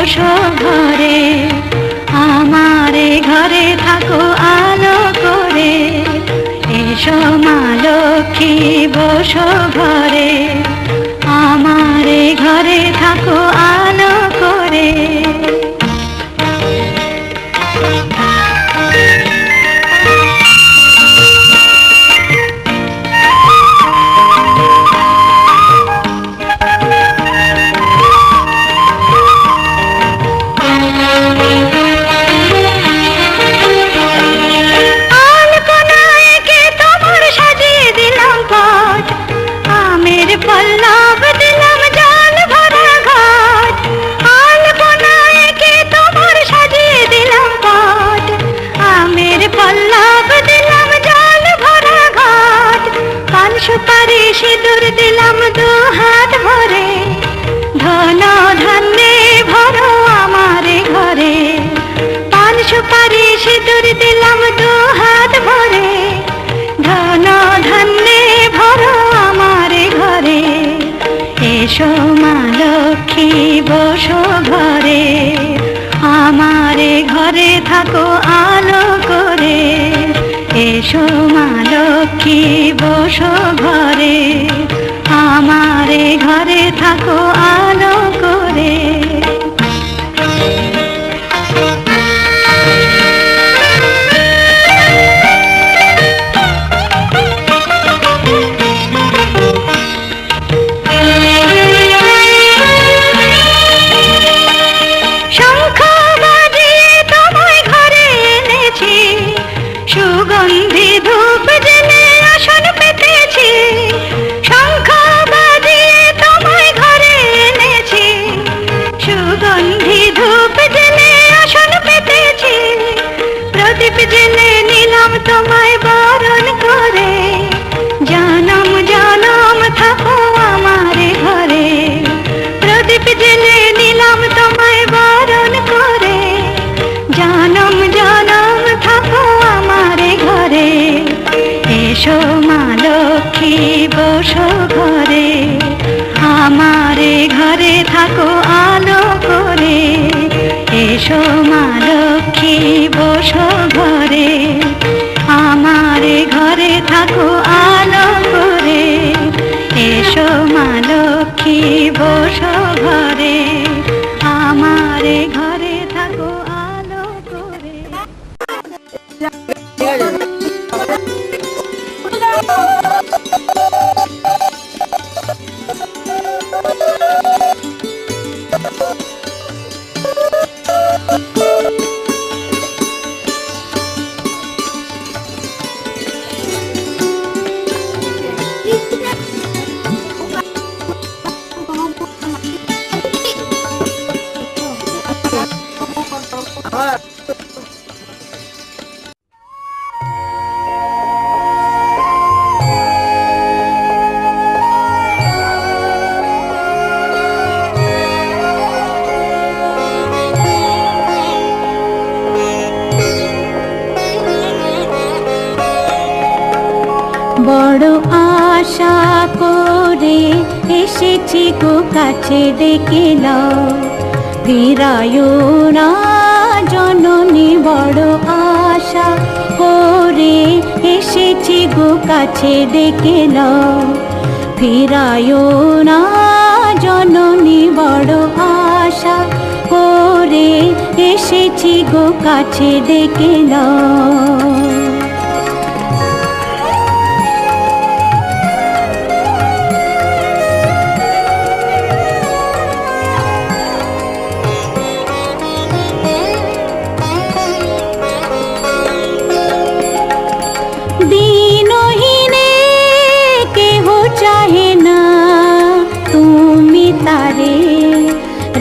বসো ঘরে, আমারে ঘরে থাকো আলো করে। এসো মা লক্ষ্মী বসো ঘরে, আমারে ঘরে থাকো আলো করে। পল্লব দিলাম জল ভরা ঘাট, আলপনায় কে তোমার সাজিয়ে দিলাম পট। আমের পল্লব দিলাম জল ভরা ঘাট, পান সুপারি সিঁদুর দিলাম দু হাত ভরে। ধন ধান্যে ভরো আমারে ঘরে, পান সুপারি সিঁদুর দিলাম দু হাত ভরে। ধন ধান্যে ভরো আমারে ঘরে, এসো মা লক্ষ্মী বসো ঘরে, আমারে ঘরে থাকো আলো করে। এসো মা লক্ষ্মী বসো ঘরে, আমারে ঘরে থাকো আলো করে। সুগন্ধি ধূপ জেলে আসন পেতেছি, শঙ্খ বাজিয়ে তোমায় ঘরে এনেছি। সুগন্ধি ধূপ জেলে আসন পেতেছি, প্রদীপ জেলে নিলাম তোমায় বরণ করে। জনম জনম থাকো আমারে ঘরে, প্রদীপ জেলে নিলাম তোমায় বরণ করে। জনম জনম থাকো আমারে ঘরে, এসো মা লক্ষ্মী বসো ঘরে, আমারে ঘরে থাকো আলো করে। এসো মা লক্ষ্মী বসো ঘরে, আমারে ঘরে থাকো আলো করে। এসো মা লক্ষ্মী বসো ঘরে, আমারে ঘরে থাকো আলো করে। বড় আশা করে এসেছি গো কাছে ডেকে নাও, ফিরায়ো না জননী। বড় আশা করে এসেছি গো কাছে ডেকে নাও, ফিরায়ো না জননী। বড় আশা করে এসেছি গো কাছে ডেকে নাও।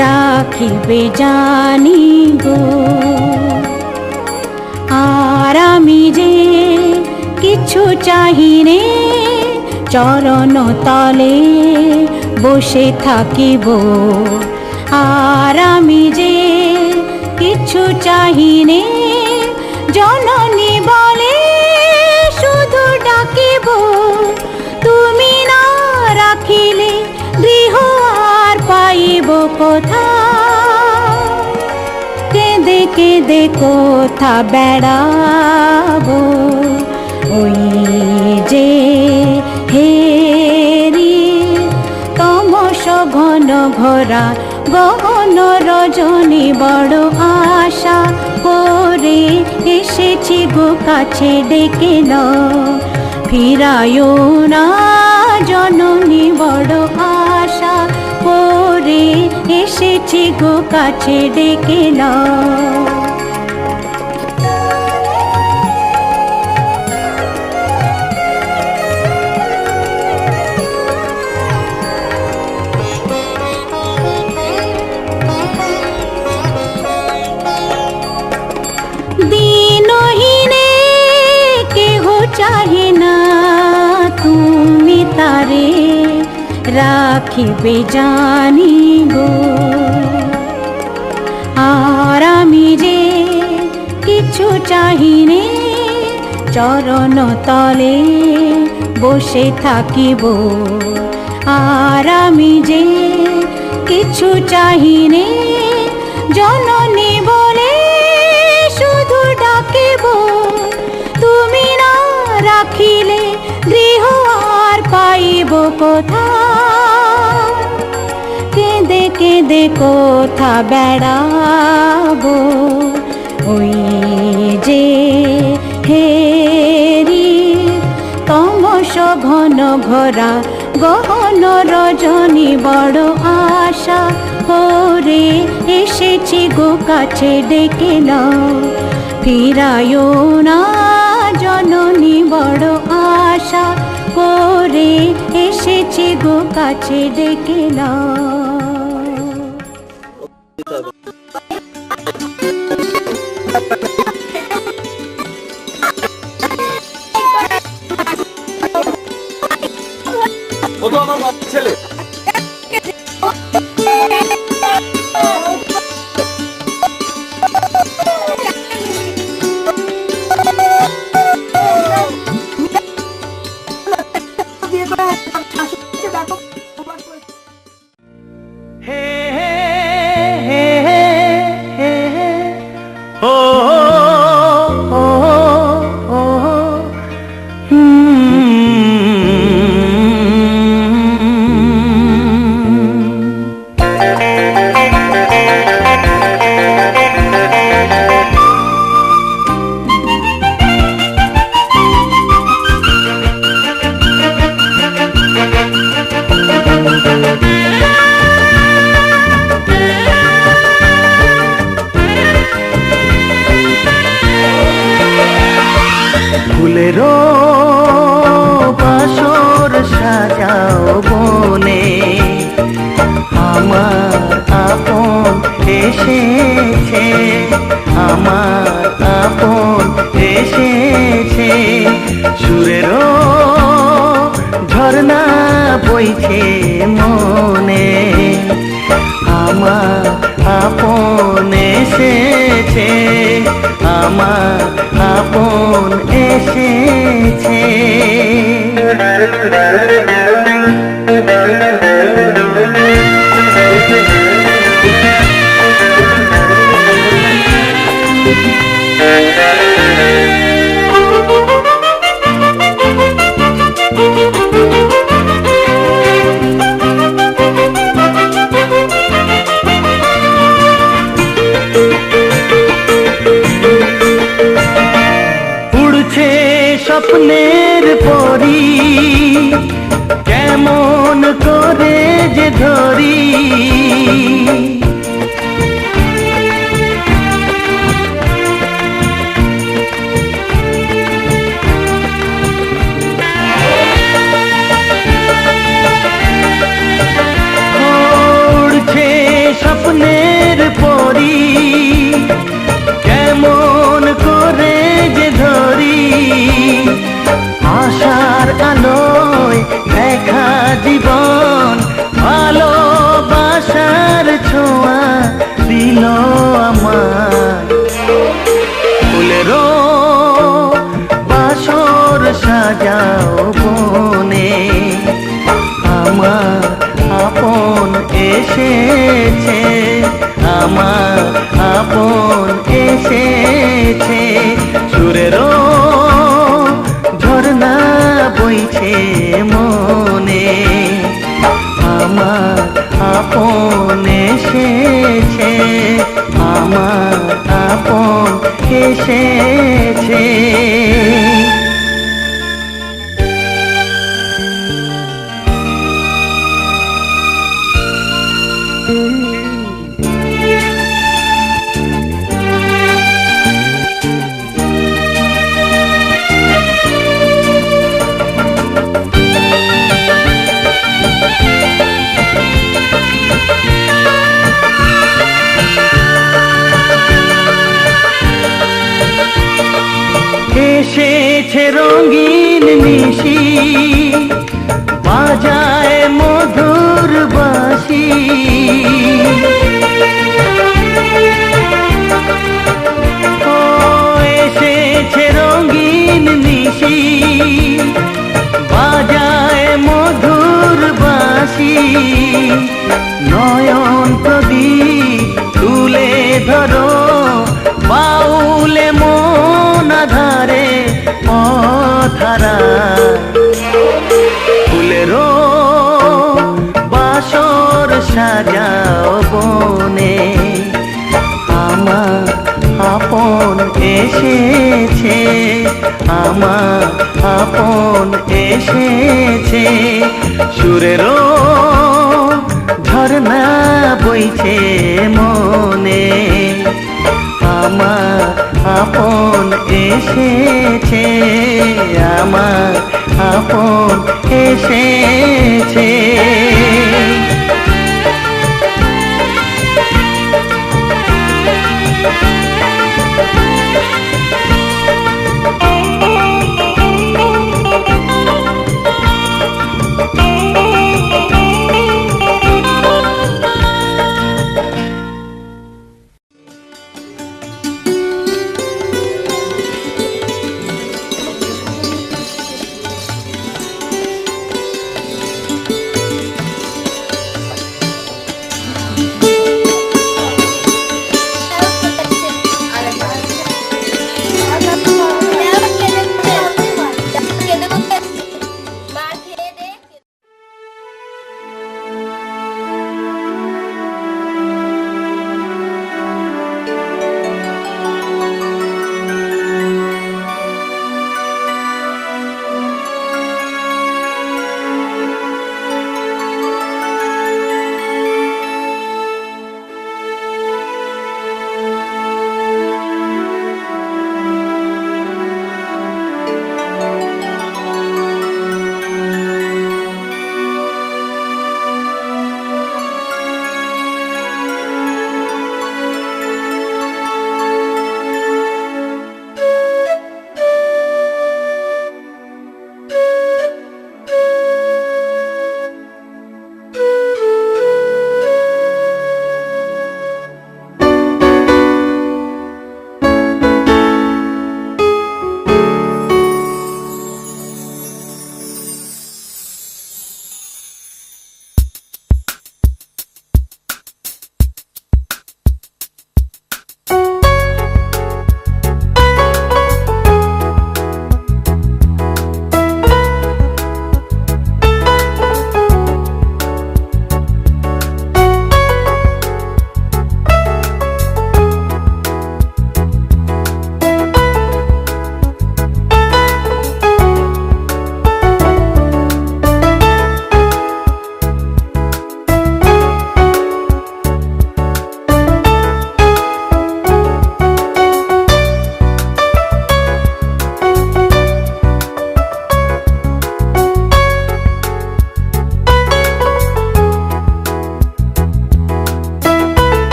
রাখিবে জানি গো, আর আমি যে কিছু চাহিনে, চরণ তলে বসে থাকিব। আর আমি যে কিছু চাহিনে, জননী বলে শুধু ডাকিব। তুমি না রাখিলে গৃহ আর পাইব কোথা। কেঁদে কোথা বেড়াবো, ওই যে হেরি তমস ঘন ঘোরা গহন রজনী, বড় আশা করে এসেছি গো কাছে ডেকে নাও, ফিরায়ো না জননী, বড় আশা করে এসেছি গো কাছে ডেকে নাও। দিনহীনে কেহ চাহে না, তুমি তারে রাখিবে জানি গো, আর আমি যে কিছু চাহিনে চরণ তলে বসে থাকিব, আর আমি যে কিছু চাহিনে জননী বলে শুধু ডাকিব, তুমি না রাখিলে গৃহ আর পাইব কোথা, কেঁদে কেঁদে কোথা বেড়াবো, ওই যে হেরি তমস ঘন ঘোরা গহন রজনী, বড় আশা করে এসেছি গো কাছে ডেকে নাও, ফিরায়ো না জননী, বড় আশা করে এসেছি গো কাছে ডেকে নাও। ও তো আমার ছেলে। ফুলেরও বাসর সাজাও বনে, আমার আপন এসেছে, আমার আপন এসেছে, সুরেরও ঝর্ণা বইছে মনে, আমার আপন এসেছে, আমার আপন এসেছে। স্বপ্নের পরি কেমন করে যে ধরি, উড়ছে স্বপ্নের পরি কেমন করে যে ধরি, আশার আলোয় দেখা জীবন, ভালোবাসার ছোঁয়া দিল আমার, ফুলেরও বাসর সাজাও বনে, আমার আপন এসেছে, আমার আপন এসেছে। এসেছে রঙিন নিশি, বাজায় মধুর বাঁশি। ও এসেছে রঙিন নিশি, বাজায় মধুর বাঁশি। নয়ন প্রদীপ তুলে ধরো, বাউলে মন আধারে পথহারা। ফুলেরও বাসর সাজাও বনে, আমার আপন এসেছে, আমার আপন এসেছে। সুরেরও ঝরনা বইছে মনে, আমার আপন এসেছে, আমার আপন এসেছে।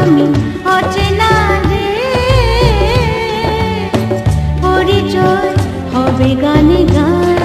আমি অচেনা দেশ, পরিচয় হবে গানে গানে।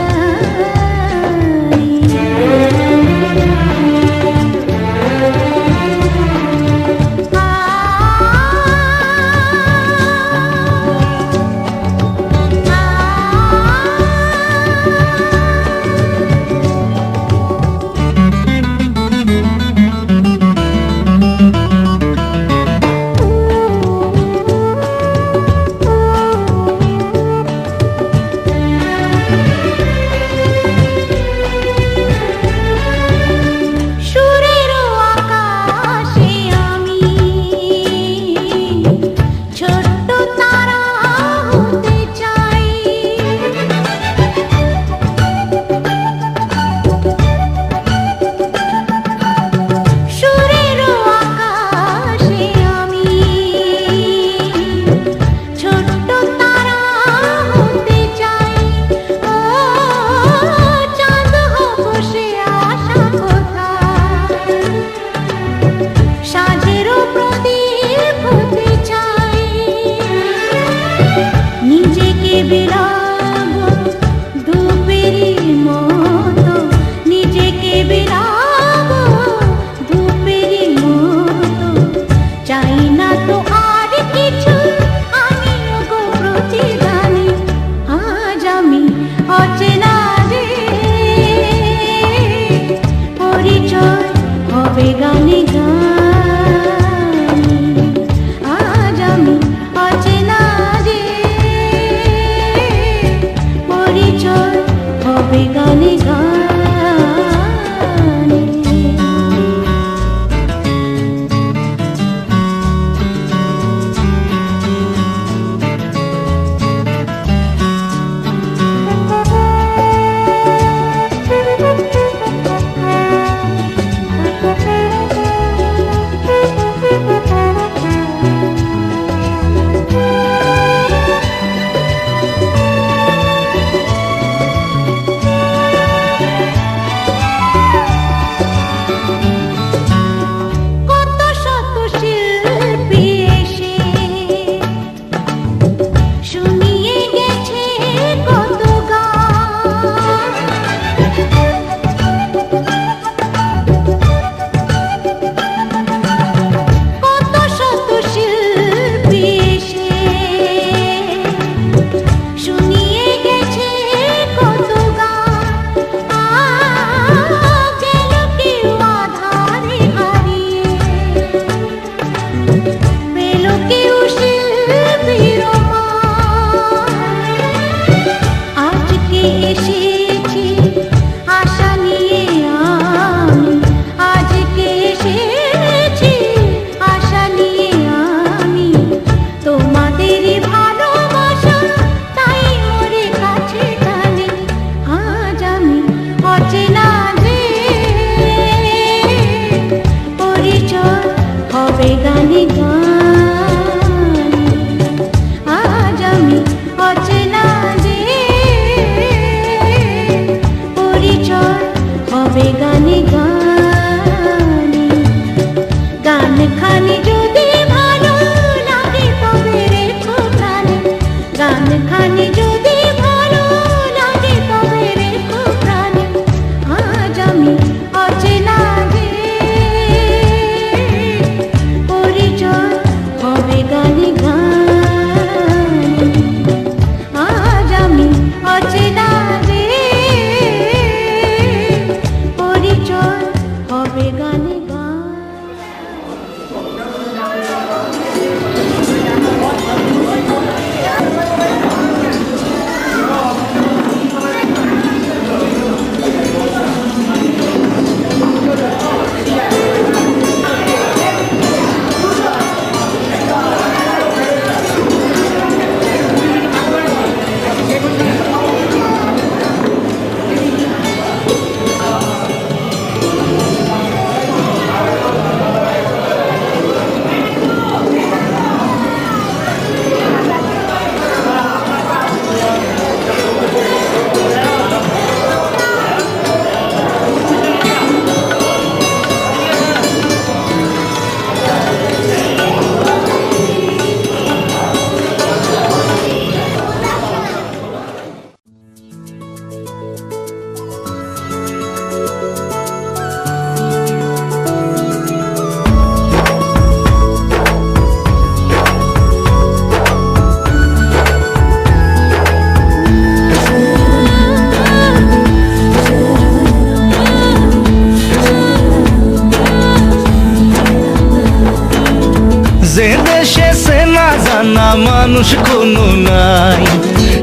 দেশে চেনা জানা মানুষ কোনো নাই,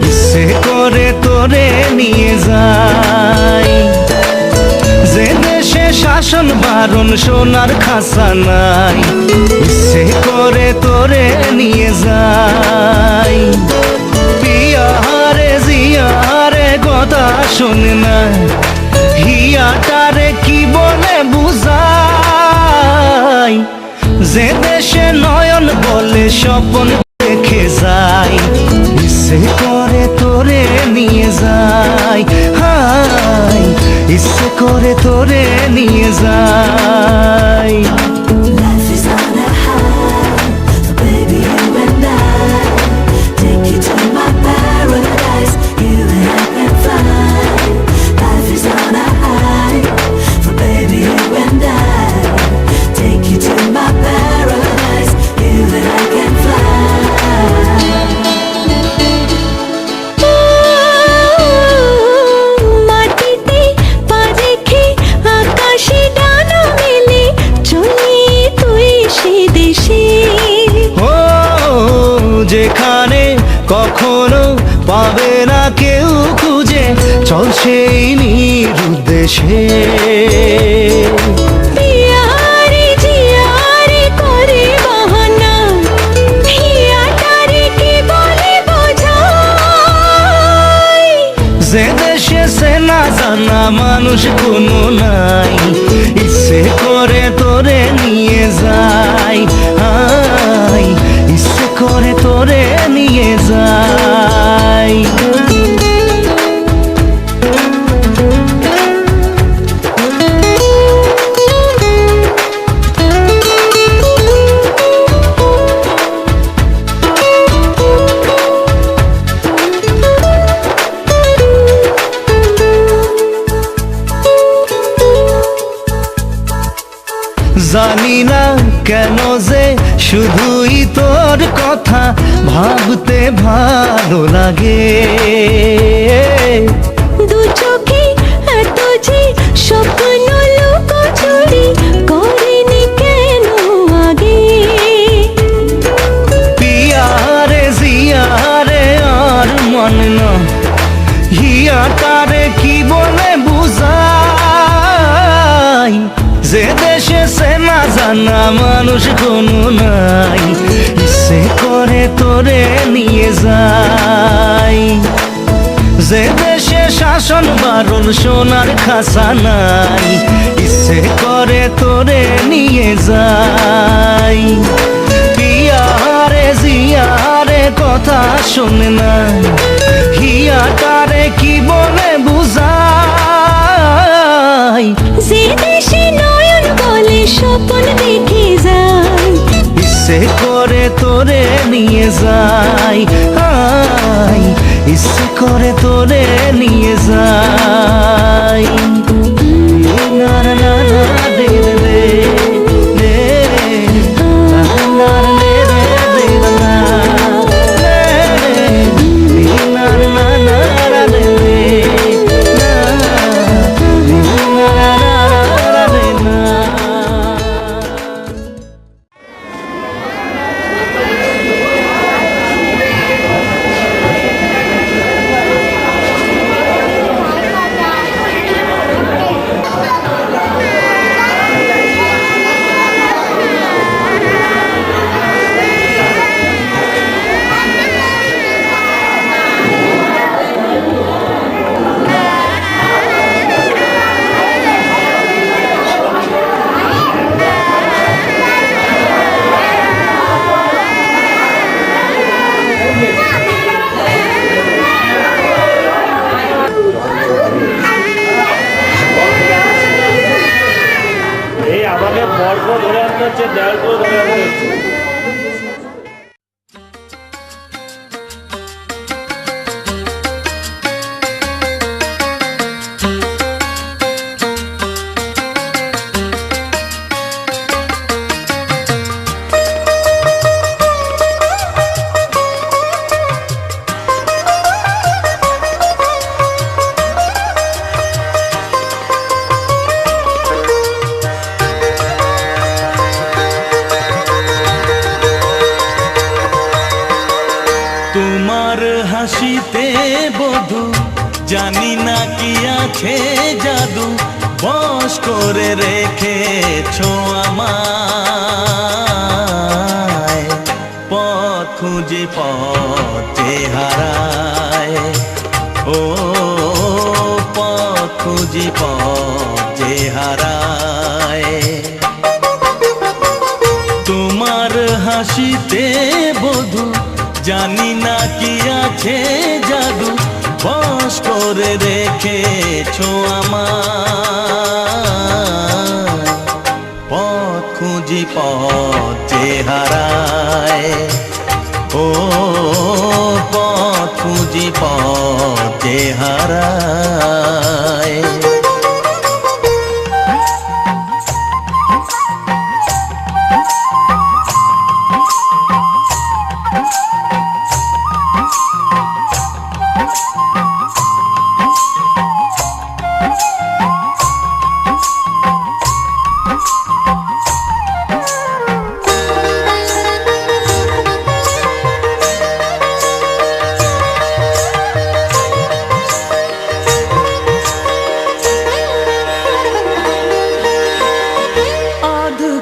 ইচ্ছে করে তোরে নিয়ে যাই। যে দেশে শাসন বারণ সোনার খাসা নাই, ইচ্ছে করে তোরে নিয়ে যাই। পিয়ারে জিয়ারে কথা শোনে না, হিয়াটারে কি বলে বুঝাই। যে দেশে নয়ন বলে স্বপ্ন দেখে যাই, ইচ্ছে করে তোরে নিয়ে যাই। হাই ইচ্ছে করে তোরে নিয়ে যাই। Life is on a high, so baby you and I take you to my paradise. You and I can fly. Life is on a high, so baby you and I take you to my paradise. You and I can fly. মাটিতে পা রেখে আকাশে ডানা মেলে চলি তুই সে দেশে। ও যেখানে কখনো পাবে না কেউ খুঁজে, চল সেই নিরুদ্দেশে। পিয়ারে জিয়ারে করে বাহানা, হিয়াটারে কি বলে বোঝাই। যে দেশে চেনা জানা মানুষ কোনো নাই, ইচ্ছে করে তোরে নিয়ে যাই। হাই ইচ্ছে করে তোরে নিয়ে যাই। জানি না কেন যে শুধুই তোর কথা ভাবতে ভালো লাগে। দু চোখে এত যে স্বপ্ন লুকোচুরি করেনি কেন আগে। পিয়ারে জিয়ারে আর মানে না, হিয়াটারে কি বলে বুঝাই। যে দেশে চেনা জানা মানুষ কোনো নাই, ইচ্ছে করে তোরে নিয়ে যাই। যে দেশে শাসন বারণ সোনার খাসা নাই, ইচ্ছে করে তোরে নিয়ে যাই। পিয়ারে জিয়ারে কথা শোনে না, হিয়াটারে কি বলে বুঝাই। যে দেশে নয়ন বলে স্বপ্ন দেখে যাই, ইচ্ছে করে তোরে নিয়ে যাই। হাই ইচ্ছে করে তোরে নিয়ে যাই। না না না না রে রে রে রে, না না রে রে রে না রে রে, না না না রে রে না, না না রে না। হাসিতে বধু জানি না কি আছে জাদু বশ করে রেখেছো আমায় পথ খুঁজে পথে হারায় ও পথ খুঁজে পথে হারায় তোমার হাসিতে বধু জানি না কি আছে জাদু বশ করে রেখেছো আমায় পথ খুঁজি পথে হারায় ও পথ খুঁজি পথে হারায়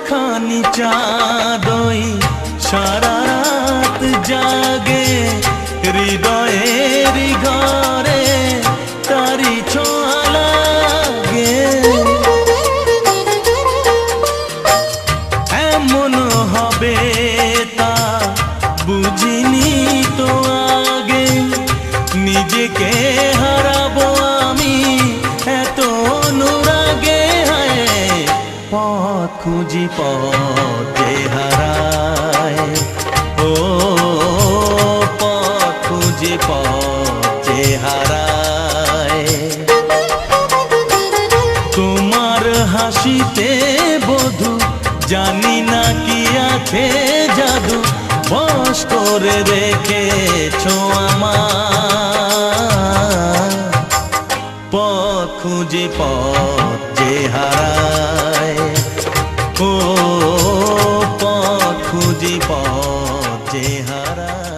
খানি চাঁদই সারা রাত জাগে হৃদয়ের ঘরে তারি ছোঁয়া লাগে এমন হবে তা বুঝিনি তো আগে নিজেকে হারাবো আমি এত অনুরাগে পথ খুঁজি পথে হারায় ও পথ খুঁজি পথে হারায় তোমার হাসিতে বধু জানি না কি আছে জাদু বশ করে রেখেছো আমার পথ খুঁজি পথে হারায় ও পথ খুঁজি পথে হারায়